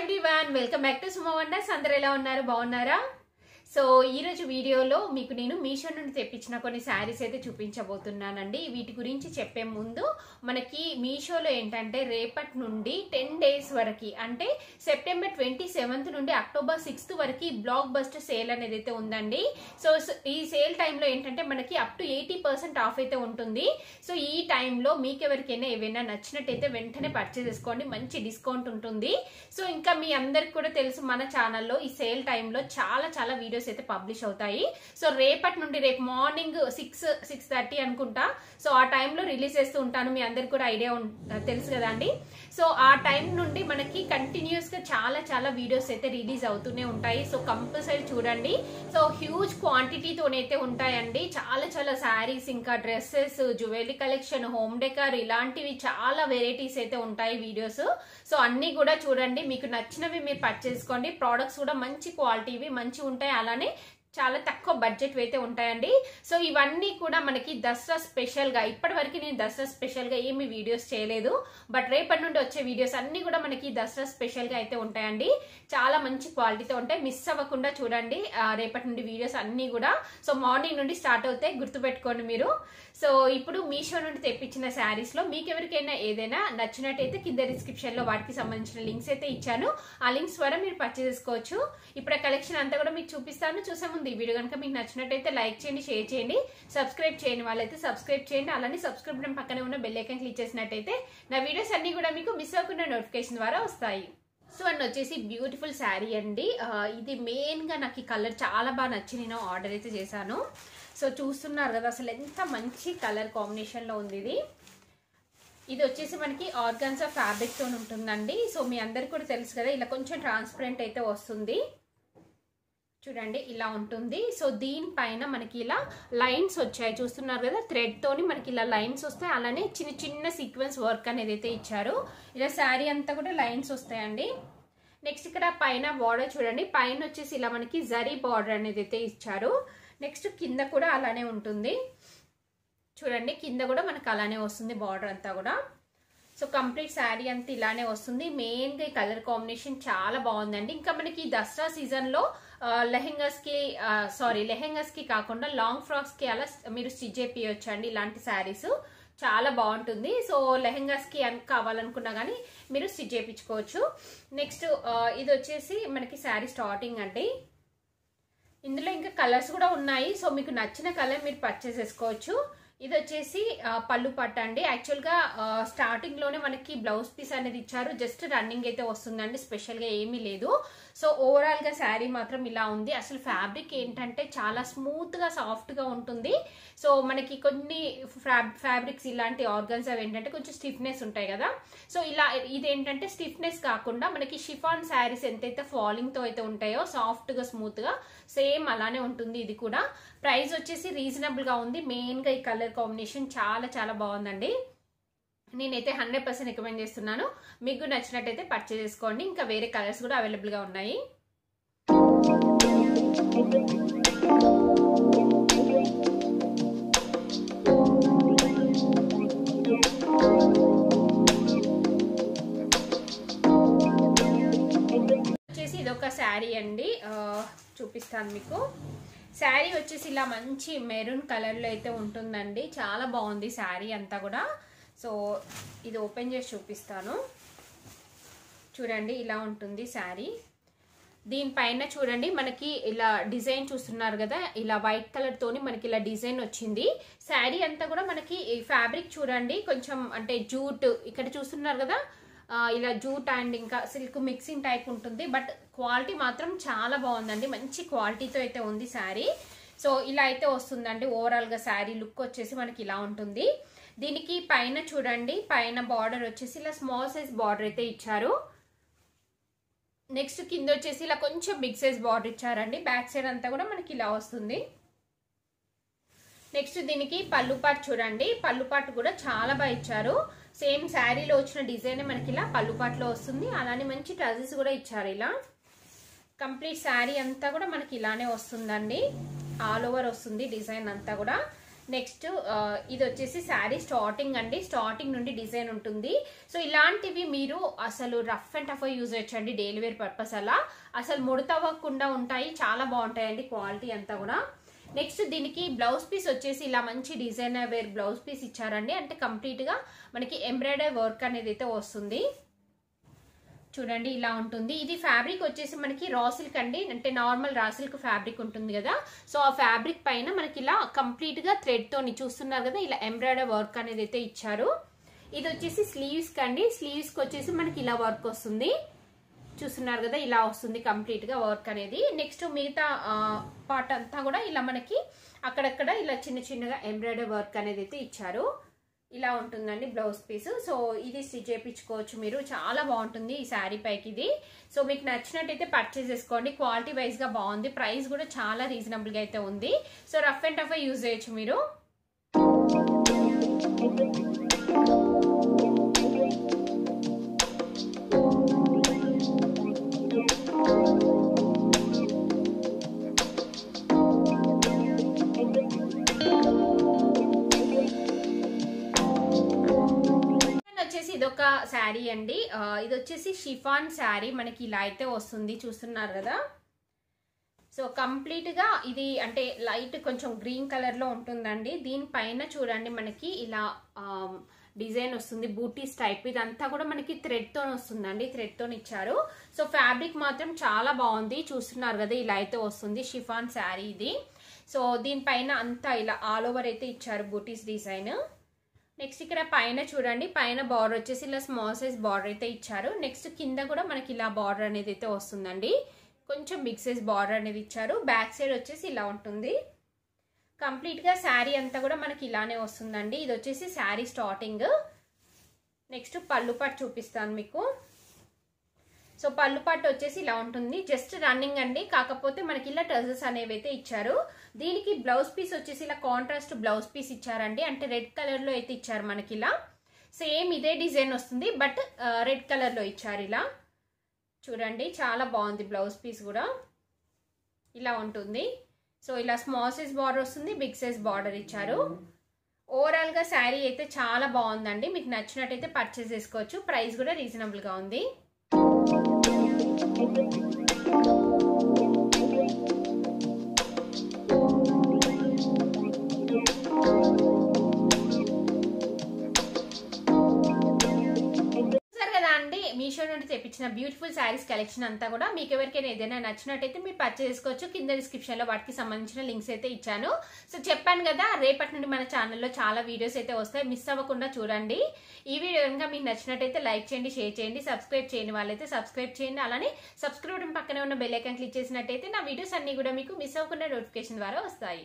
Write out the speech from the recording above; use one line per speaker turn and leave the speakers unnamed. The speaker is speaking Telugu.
Everyone welcome back to Suma wonders. అందరూ ఎలా ఉన్నారు? బాగున్నారా? సో ఈ రోజు వీడియోలో మీకు నేను మీషో నుండి తెప్పించిన కొన్ని శారీస్ అయితే చూపించబోతున్నానండి. వీటి గురించి చెప్పే ముందు మనకి మీషోలో ఏంటంటే రేపటి నుండి 10 days వరకు అంటే సెప్టెంబర్ 27th నుండి అక్టోబర్ 6th వరకు బ్లాక్ బస్టర్ సేల్ అనేది అయితే ఉందండి. సో ఈ సేల్ టైంలో ఏంటంటే మనకి అప్ టు 80% ఆఫ్ అయితే ఉంటుంది. సో ఈ టైంలో మీకు ఎవరికైనా ఏవైనా నచ్చినట్టయితే వెంటనే పర్చేస్ చేసుకోండి, మంచి డిస్కౌంట్ ఉంటుంది. సో ఇంకా మీ అందరికి కూడా తెలుసు మన ఛానల్లో ఈ సేల్ టైంలో చాలా వీడియోస్ అయితే పబ్లిష్ అవుతాయి. సో రేపటి నుండి రేపు మార్నింగ్ 6:30 అనుకుంటా. సో ఆ టైంలో రిలీజ్ చేస్తూ ఉంటాను, మీ అందరికి కూడా ఐడియా తెలుసు కదండి. సో ఆ టైం నుండి మనకి కంటిన్యూస్ గా చాలా వీడియోస్ అయితే రిలీజ్ అవుతూనే ఉంటాయి. సో కంపల్సరీ చూడండి. సో హ్యూజ్ క్వాంటిటీతోనైతే ఉంటాయండి. చాలా శారీస్, ఇంకా dresses, jewellery collection, home decor, ఇలాంటివి చాలా వెరైటీస్ అయితే ఉంటాయి వీడియోస్. సో అన్ని కూడా చూడండి, మీకు నచ్చినవి మీరు పర్చేస్ చేసుకోండి. ప్రోడక్ట్స్ కూడా మంచి క్వాలిటీవి మంచి ఉంటాయి, అలానే చాలా తక్కువ బడ్జెట్ అయితే ఉంటాయండి. సో ఇవన్నీ కూడా మనకి దసరా స్పెషల్ గా, ఇప్పటి వరకు నేను దసరా స్పెషల్ గా ఏమి వీడియోస్ చేయలేదు, బట్ రేపటి నుండి వచ్చే వీడియోస్ అన్ని కూడా మనకి దసరా స్పెషల్ గా అయితే ఉంటాయండి. చాలా మంచి క్వాలిటీతో ఉంటాయి, మిస్ అవ్వకుండా చూడండి రేపటి నుండి వీడియోస్ అన్ని కూడా. సో మార్నింగ్ నుండి స్టార్ట్ అవుతాయి, గుర్తుపెట్టుకోండి మీరు. సో ఇప్పుడు మీషో నుండి తెప్పించిన శారీస్ లో మీకు ఎవరికైనా ఏదైనా నచ్చినట్టయితే కింద డిస్క్రిప్షన్ లో వాటికి సంబంధించిన లింక్స్ అయితే ఇచ్చాను. ఆ లింక్స్ ద్వారా మీరు పర్చేస్ చేసుకోవచ్చు. ఇప్పుడు ఆ కలెక్షన్ అంతా కూడా మీకు చూపిస్తాను. చూసే ముందు ఈ వీడియో కనుక మీకు నచ్చినట్టయితే లైక్ చేయండి, షేర్ చేయండి, సబ్స్క్రైబ్ చేయని వాళ్ళైతే సబ్స్క్రైబ్ చేయండి. అలానే సబ్స్క్రైబ్ బటన్ పక్కనే ఉన్న బెల్ ఐకాన్ క్లిక్ చేసినట్టయితే నా వీడియోస్ అన్ని కూడా మీకు మిస్ అవ్వకుండా నోటిఫికేషన్ ద్వారా వస్తాయి. సో అండ్ వచ్చేసి బ్యూటిఫుల్ శారీ అండి. ఇది మెయిన్ గా నాకు ఈ కలర్ చాలా బాగా నచ్చి నేను ఆర్డర్ అయితే చేశాను. సో చూస్తున్నారు కదా అసలు ఎంత మంచి కలర్ కాంబినేషన్ లో ఉంది ఇది. ఇది వచ్చేసి మనకి ఆర్గాన్జా ఫ్యాబ్రిక్ తో ఉంటుందండి. సో మీ అందరికి కూడా తెలుసు కదా, ఇలా కొంచెం ట్రాన్స్పరెంట్ అయితే వస్తుంది. చూడండి ఇలా ఉంటుంది. సో దీనిపైన మనకి ఇలా లైన్స్ వచ్చాయి, చూస్తున్నారు కదా, థ్రెడ్ తోని మనకి ఇలా లైన్స్ వస్తాయి. అలానే చిన్న సీక్వెన్స్ వర్క్ అనేది అయితే ఇచ్చారు. ఇలా శారీ అంతా కూడా లైన్స్ వస్తాయండి. నెక్స్ట్ ఇక్కడ పైన బార్డర్ చూడండి, పైన వచ్చేసి ఇలా మనకి జరీ బార్డర్ అనేది అయితే ఇచ్చారు. నెక్స్ట్ కింద కూడా అలానే ఉంటుంది చూడండి, కింద కూడా మనకు అలానే వస్తుంది బార్డర్ అంతా కూడా. సో కంప్లీట్ శారీ అంతా ఇలానే వస్తుంది. మెయిన్ గా ఈ కలర్ కాంబినేషన్ చాలా బాగుందండి. ఇంకా మనకి దసరా సీజన్ లో లెహెంగాస్ కి కాకుండా లాంగ్ ఫ్రాక్స్ కి అలా మీరు స్టిచ్ చేయించవచ్చు అండి. ఇలాంటి శారీస్ చాలా బాగుంటుంది. సో లెహెంగాస్ కి కావాలనుకున్నా కానీ మీరు స్టిచ్ చేయించుకోవచ్చు. నెక్స్ట్ ఇది వచ్చేసి మనకి శారీ స్టార్టింగ్ అండి. ఇందులో ఇంకా కలర్స్ కూడా ఉన్నాయి. సో మీకు నచ్చిన కలర్ మీరు పర్చేస్ చేసుకోవచ్చు. ఇది వచ్చేసి పళ్ళు పట్టు అండి. యాక్చువల్ గా స్టార్టింగ్ లోనే మనకి బ్లౌజ్ పీస్ అనేది ఇచ్చారు, జస్ట్ రన్నింగ్ అయితే వస్తుందండి, స్పెషల్ గా ఏమీ లేదు. సో ఓవరాల్ గా శారీ మాత్రం ఇలా ఉంది. అసలు ఫ్యాబ్రిక్ ఏంటంటే చాలా స్మూత్ గా సాఫ్ట్ గా ఉంటుంది. సో మనకి కొన్ని ఫ్యాబ్రిక్స్ ఇలాంటి ఆర్గన్స్ అవి ఏంటంటే కొంచెం స్టిఫ్నెస్ ఉంటాయి కదా. సో ఇలా ఇదేంటంటే స్టిఫ్నెస్ కాకుండా మనకి షిఫాన్ శారీస్ ఎంతైతే ఫాలింగ్ తో అయితే ఉంటాయో సాఫ్ట్ గా స్మూత్ గా సేమ్ అలానే ఉంటుంది ఇది కూడా. ప్రైస్ వచ్చేసి రీజనబుల్ గా ఉంది. మెయిన్ గా ఈ కలర్ కాంబినేషన్ చాలా బాగుందండి. నేనైతే 100% రికమెండ్ చేస్తున్నాను. మీకు నచ్చినట్టయితే పర్చేస్ చేసుకోండి. ఇంకా వేరే కలర్స్ కూడా అవైలబుల్ గా ఉన్నాయి. వచ్చేసి ఇదొక శారీ అండి, చూపిస్తాను మీకు. శారీ వచ్చేసి ఇలా మంచి మెరూన్ కలర్ లో అయితే ఉంటుందండి. చాలా బాగుంది శారీ అంతా కూడా. సో ఇది ఓపెన్ చేసి చూపిస్తాను. చూడండి ఇలా ఉంటుంది శారీ. దీనిపైన చూడండి మనకి ఇలా డిజైన్ చూస్తున్నారు కదా, ఇలా వైట్ కలర్ తోని మనకి ఇలా డిజైన్ వచ్చింది. శారీ అంతా కూడా మనకి ఫ్యాబ్రిక్ చూడండి కొంచెం అంటే జూట్, ఇక్కడ చూస్తున్నారు కదా ఇలా జూట్ అండ్ ఇంకా సిల్క్ మిక్సింగ్ టైప్ ఉంటుంది. బట్ క్వాలిటీ మాత్రం చాలా బాగుందండి, మంచి క్వాలిటీతో అయితే ఉంది శారీ. సో ఇలా అయితే వస్తుందండి. ఓవరాల్ గా శారీ లుక్ వచ్చేసి మనకి ఇలా ఉంటుంది. దీనికి పైన చూడండి, పైన బార్డర్ వచ్చేసి ఇలా స్మాల్ సైజ్ బార్డర్ అయితే ఇచ్చారు. నెక్స్ట్ కింద వచ్చేసి ఇలా కొంచెం బిగ్ సైజ్ బార్డర్ ఇచ్చారండి. బ్యాక్ సైడ్ అంతా కూడా మనకి ఇలా వస్తుంది. నెక్స్ట్ దీనికి పళ్ళు పాటు చూడండి, పళ్ళు పాటు కూడా చాలా బాగా ఇచ్చారు. సేమ్ శారీలో వచ్చిన డిజైన్ మనకి ఇలా పళ్ళు పాటులో వస్తుంది. అలానే మంచి టజల్స్ కూడా ఇచ్చారు. ఇలా కంప్లీట్ శారీ అంతా కూడా మనకి ఇలానే వస్తుందండి, ఆల్ ఓవర్ వస్తుంది డిజైన్ అంతా కూడా. నెక్స్ట్ ఇది వచ్చేసి శారీ స్టార్టింగ్ అండి, స్టార్టింగ్ నుండి డిజైన్ ఉంటుంది. సో ఇలాంటివి మీరు అసలు రఫ్ అండ్ టఫ్ యూజ్ చేయొచ్చండి డైలీ వేర్ పర్పస్. అలా అసలు ముడతవ్వకుండా ఉంటాయి, చాలా బాగుంటాయండి క్వాలిటీ అంతా కూడా. నెక్స్ట్ దీనికి బ్లౌజ్ పీస్ వచ్చేసి ఇలా మంచి డిజైనర్ వేర్ బ్లౌజ్ పీస్ ఇచ్చారండి. అంటే కంప్లీట్ గా మనకి ఎంబ్రాయిడరీ వర్క్ అనేది అయితే వస్తుంది. చూడండి ఇలా ఉంటుంది. ఇది ఫ్యాబ్రిక్ వచ్చేసి మనకి రా సిల్క్ అండి, అంటే నార్మల్ రా సిల్క్ ఫ్యాబ్రిక్ ఉంటుంది కదా. సో ఆ ఫ్యాబ్రిక్ పైన మనకి ఇలా కంప్లీట్ గా థ్రెడ్ తోని చూస్తున్నారు కదా, ఇలా ఎంబ్రాయిడరీ వర్క్ అనేది అయితే ఇచ్చారు. ఇది వచ్చేసి స్లీవ్స్ కండి, స్లీవ్స్ కి వచ్చేసి మనకి ఇలా వర్క్ వస్తుంది, చూస్తున్నారు కదా, ఇలా వస్తుంది కంప్లీట్ గా వర్క్ అనేది. నెక్స్ట్ మిగతా పార్ట్ అంతా కూడా ఇలా మనకి అక్కడక్కడ ఇలా చిన్న చిన్నగా ఎంబ్రాయిడరీ వర్క్ అనేది అయితే ఇచ్చారు. ఇలా ఉంటుందండి బ్లౌజ్ పీస్. సో ఇది స్టిచ్ చేయించుకోవచ్చు మీరు, చాలా బాగుంటుంది ఈ శారీ పైకి ఇది. సో మీకు నచ్చినట్టయితే పర్చేస్ చేసుకోండి, క్వాలిటీ వైజ్ గా బాగుంది, ప్రైస్ కూడా చాలా రీజనబుల్ గా అయితే ఉంది. So rough and tough use చేయొచ్చు మీరు. ఇదొక శారీ అండి, ఇది వచ్చేసి షిఫాన్ శారీ, మనకి ఇలా అయితే వస్తుంది, చూస్తున్నారు కదా. సో కంప్లీట్ గా ఇది అంటే లైట్ కొంచెం గ్రీన్ కలర్ లో ఉంటుందండి. దీనిపైన చూడండి మనకి ఇలా డిజైన్ వస్తుంది, బూటీస్ టైప్. ఇదంతా కూడా మనకి థ్రెడ్ తో వస్తుందండి, థ్రెడ్ తో ఇచ్చారు. సో ఫ్యాబ్రిక్ మాత్రం చాలా బాగుంది, చూస్తున్నారు కదా, ఇలా అయితే వస్తుంది షిఫాన్ శారీ ఇది. సో దీనిపైన అంతా ఇలా ఆల్ ఓవర్ అయితే ఇచ్చారు బూటీస్ డిజైన్. నెక్స్ట్ ఇక్కడ పైన చూడండి, పైన బార్డర్ వచ్చేసి ఇలా స్మాల్ సైజ్ బార్డర్ అయితే ఇచ్చారు. నెక్స్ట్ కింద కూడా మనకి ఇలా బార్డర్ అనేది అయితే వస్తుందండి, కొంచెం బిగ్ సైజ్ బార్డర్ అనేది ఇచ్చారు. బ్యాక్ సైడ్ వచ్చేసి ఇలా ఉంటుంది. కంప్లీట్ గా శారీ అంతా కూడా మనకి ఇలానే వస్తుందండి. ఇది వచ్చేసి శారీ స్టార్టింగ్. నెక్స్ట్ పళ్ళు పాటు చూపిస్తాను మీకు. సో పళ్ళు పాటు వచ్చేసి ఇలా ఉంటుంది, జస్ట్ రన్నింగ్ అండి, కాకపోతే మనకి ఇలా టజల్స్ అనేవి అయితే ఇచ్చారు. దీనికి బ్లౌజ్ పీస్ వచ్చేసి ఇలా కాంట్రాస్ట్ బ్లౌజ్ పీస్ ఇచ్చారండి, అంటే రెడ్ కలర్ లో అయితే ఇచ్చారు మనకి. ఇలా సేమ్ ఇదే డిజైన్ వస్తుంది, బట్ రెడ్ కలర్ లో ఇచ్చారు. ఇలా చూడండి, చాలా బాగుంది బ్లౌజ్ పీస్ కూడా, ఇలా ఉంటుంది. సో ఇలా స్మాల్ సైజ్ బార్డర్ వస్తుంది, బిగ్ సైజ్ బార్డర్ ఇచ్చారు. ఓవరాల్ గా శారీ అయితే చాలా బాగుందండి, మీకు నచ్చినట్టయితే పర్చేస్ చేసుకోవచ్చు, ప్రైస్ కూడా రీజనబుల్ గా ఉంది. మీషో నుండి తెప్పించిన బ్యూటిఫుల్ శారీస్ కలెక్షన్ అంతా కూడా మీకు ఎవరికైనా ఏదైనా నచ్చినట్టయితే మీరు పర్చేస్ చేసుకోవచ్చు. కింద డిస్క్రిప్షన్ లో వాటికి సంబంధించిన లింక్స్ అయితే ఇచ్చాను. సో చెప్పాను కదా, రేపటి నుండి మన ఛానల్లో చాలా వీడియోస్ అయితే వస్తాయి, మిస్ అవ్వకుండా చూడండి. ఈ వీడియో కనుక మీకు నచ్చినట్టయితే లైక్ చేయండి, షేర్ చేయండి, సబ్స్క్రైబ్ చేయని వాళ్ళైతే సబ్స్క్రైబ్ చేయండి. అలానే సబ్స్క్రైబ్ పక్కనే ఉన్న బెల్ ఐకాన్ క్లిక్ చేసినట్టయితే నా వీడియోస్ అన్ని కూడా మీకు మిస్ అవ్వకుండా నోటిఫికేషన్ ద్వారా వస్తాయి.